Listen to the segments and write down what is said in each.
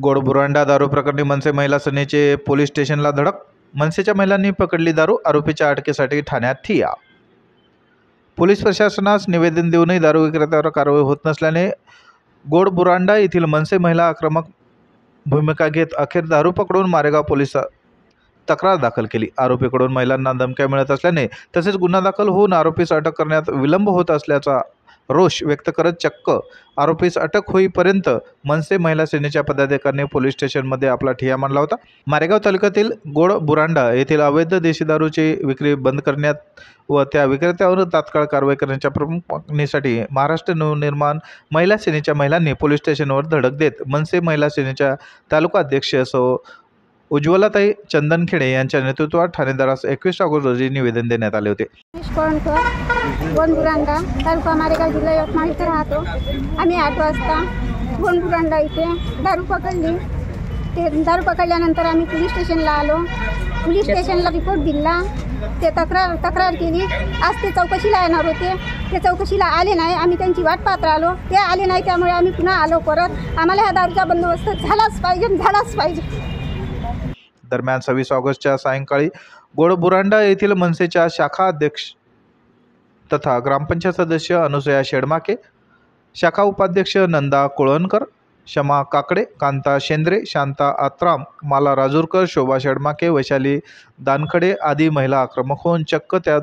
गोडबुरांडा दारू प्रकरणी मनसे महिला सेनेचे पोलीस स्टेशनला धडक। मनसेच्या महिलांनी पकडली दारू, आरोपीच्या अटकेसाठी ठाण्यात ठिय्या। पोलीस प्रशासनास निवेदन देऊनही दारू विक्रेत्यावर कारवाई होत नसल्याने गोडबुरांडा येथील मनसे महिला आक्रमक भूमिका घेत अखेर दारू पकडून मारेगाव पोलिसात तक्रार दाखल केली। आरोपीकडून महिलांना धमक्या मिळत असल्याने तसेच गुन्हा दाखल होऊन आरोपीस अटक करण्यात विलंब होत असल्याचा रोष व्यक्त करत चक्क आरोपीस अटक होईपर्यंत मनसे महिला सेनेच्या पदाधिकाऱ्यांनी पोलीस स्टेशनमध्ये आपला ठिय्या मांडला होता। मारेगाव तालुक्यातील गोडबुरांडा येथील अवैध देशी दारूची विक्री बंद करण्यात व त्या विक्रेत्यावर तात्काळ कारवाई करण्याच्या प्रमुख मागणीसाठी महाराष्ट्र नवनिर्माण महिला सेनेच्या महिलांनी पोलीस स्टेशनवर धडक देत मनसे महिला सेनेच्या तालुका अध्यक्ष सौ उज्ज्वलाताई चंदनखेडे यांच्या नेतृत्वात ठाणेदारास 21 ऑगस्ट रोजी निवेदन देण्यात आले होते। गोडबुरांडा तालुका मारेगाव जिल्हा यवतमाळ इथे राहतो। आम्ही 8 वाजता गोडबुरांडा इथे दारू पकडली। ते दारू पकडल्यानंतर आम्ही पोलीस स्टेशनला आलो। पोलीस स्टेशनला रिपोर्ट दिला। ते तक्रार केली। आज ते चौकशीला येणार होते, ते चौकशीला आले नाही। आम्ही त्यांची वाट पाहत राहिलो, ते आले नाही। त्यामुळे आम्ही पुन्हा आलो परत। आम्हाला हा दारूचा बंदोबस्त झालाच पाहिजे। दरम्यान 26 ऑगस्टच्या सायंकाळी गोडबुरांडा येथील मनसेच्या शाखा अध्यक्ष तथा ग्रामपंचायत सदस्य अनुसया शेडमाके, शाखा उपाध्यक्ष नंदा कोळनकर, शमा काकडे, कांता शेंद्रे, शांता आत्राम, माला राजूरकर, शोभा शेडमाके, वैशाली दानखडे आदी महिला आक्रमक होऊन चक्क त्या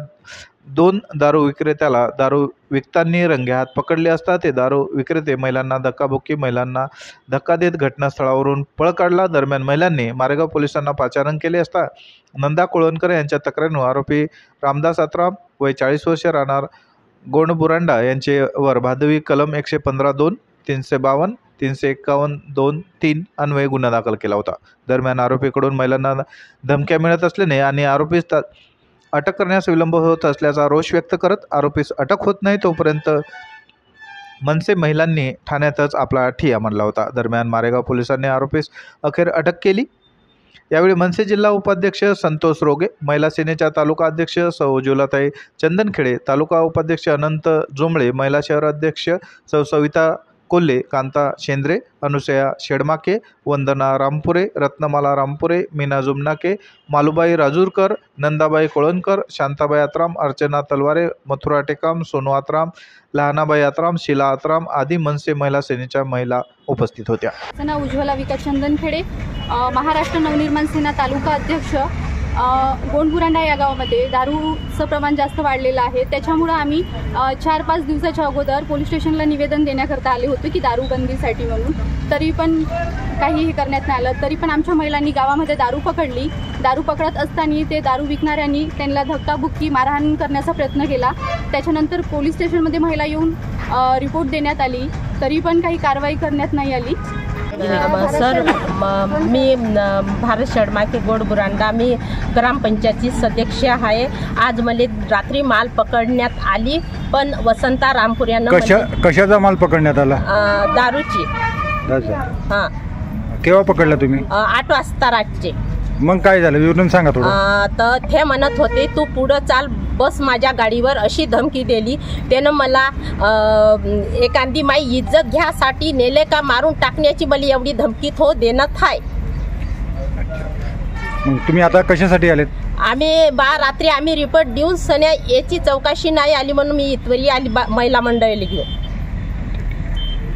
2 दारू विक्रेत्याला दारू विकताना रंगेहात पकडले असता ते दारू विक्रेते महिलांना धक्का देत घटनास्थळावरून पळ काढला। दरम्यान महिलांनी मारेगाव पोलिसांना पाचारण केले असता नंदा कोळनकर यांच्या तक्रारीनुसार आरोपी रामदास आत्राम वय 40 वर्ष राहणार गोडबुरांडा यांचेवर भादवी कलम 115(2), 352, 351(2)(3) अन्वये गुन्हा दाखल केला होता। दरम्यान आरोपीकडून महिलांना धमक्या मिळत असल्याने आणि आरोपीस अटक करण्यास विलंब होत असल्याचा रोष व्यक्त करत आरोपीस अटक होत नाही तोपर्यंत मनसे महिलांनी ठाण्यातच आपला ठिय्या मांडला होता। दरम्यान मारेगाव पोलिसांनी आरोपीस अखेर अटक केली। यावेळी मनसे जिल्हा उपाध्यक्ष संतोष रोगे, महिला सेनेच्या तालुका अध्यक्ष सौ उज्ज्वलाताई चंदनखेडे, तालुका उपाध्यक्ष अनंत जोंबळे, महिला शहर अध्यक्ष सौ सविता कोल्हे, कांता शेंद्रे, अनुसया शेडमाके, वंदना रामपुरे, रत्नमाला रामपुरे, मीना जुमनाके, मालुबाई राजूरकर, नंदाबाई कोळनकर, शांताबाई आत्राम, अर्चना तलवारे, मथुरा टेकाम, सोनू आत्राम, लहानाबाई आत्राम, शीला आत्राम आदी मनसे महिला सेनेच्या महिला उपस्थित होत्या। उज्ज्वला विकास चंदनखेडे, महाराष्ट्र नवनिर्माण सेना तालुका अध्यक्ष। गोडबुरांडा या गावामध्ये दारूचं प्रमाण जास्त वाढलेलं आहे। त्याच्यामुळे आम्ही 4-5 दिवसाच्या अगोदर पोलीस स्टेशनला निवेदन देण्याकरता आले होते की दारूबंदीसाठी म्हणून। तरी पण काहीही करण्यात नाही आलं। तरी पण आमच्या महिलांनी गावामध्ये दारू पकडली। दारू पकडत असताना ते दारू विकणाऱ्यांनी त्यांना धक्काबुक्की मारहाण करण्याचा प्रयत्न केला। त्याच्यानंतर पोलीस स्टेशनमध्ये महिला येऊन रिपोर्ट देण्यात आली, तरी पण काही कारवाई करण्यात नाही आली। सर, मी भारत शेडमाके गोडबुरांडा, मी ग्रामपंचायती सदस्य आहे। आज मला रात्री माल पकडण्यात आली, पण वसंता रामपुऱ्यानं कशाचा माल पकडण्यात आला? दारूची। हां, केव्हा पकडला तुम्ही? 8 वाजता रातचे। मग काय झालं विवरण सांगा थोडं। तर ते म्हणत होते तू पुढं चाल, बस माझ्या गाडीवर, अशी धमकी दिली। त्यानं मला एखादी माई इज्जत घ्यासाठी नेले का मारून टाकण्याची मला एवढी धमकी तो देण्यात आहे। मग तुम्ही आता कशासाठी आलेत? आम्ही रात्री आम्ही रिपोर्ट देऊन सन्या याची चौकशी नाही आली म्हणून मी इथवरी आली महिला मंडळाला घेऊन।